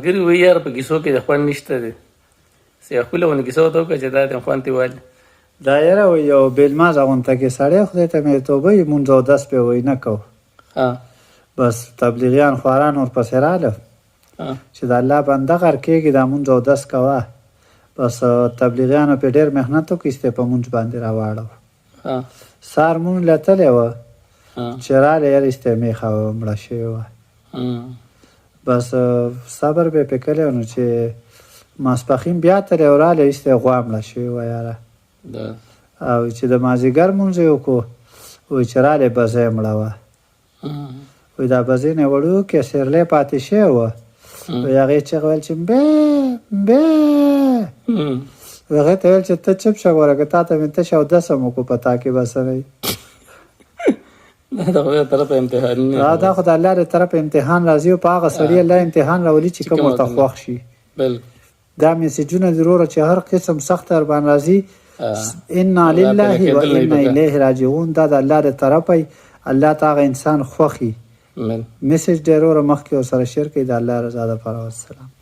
ګری وی یار په کیسو کې د خوند نشته دی سیاح خپلونه کیسه وته وکړه چې دا د خوند دی وایي دا یاره یو بېلماز غونته کې سړی خدای ته مې توبه یې مونځ او دس پې وی نه کوو بس تبلیغیان خواران ورپسې راله چې د الله بنده غر کېږي دا مونځ او دس کوه بس تبلیغیانو پې ډېر محنت وکړي چې په مونځ باندې راواړو سار مونږ لتلی وه چې راله یاره ایسته یې میخه مړه شوې وه بس صبر به پې کلی نو چې ماسپښین بیا تللی او راله ایسته یې غوا مړه شوې وه یاره او چې د مازدیګر مونځ یې وکړو وایي چې راله بزه یې مړه وه وایي دا بزې نه وړوکې سیرلی پاتې شوې وه وایي هغې چغې ویل چې مبې مبې هغې ته ویل چې ته چپ شه ګوره که تا ته مې تشه اودسه م وکړو په تا کې به څه نه وي دا خو د طرفه امتحان نه دا خو د الله د طرفه امتحان راځي او په هغه سړي الله امتحان راولي چې کوم ورته خوښ شي دا میسجونه د وروره چې هر قسم سخت در باندې راځي انا لله و انا الیه راجعون دا د الله د طرفه الله ته هغه انسان خوښي میسج ډېر وروره مخکې ورسره شیر کوي د الله رضا دپاره والسلام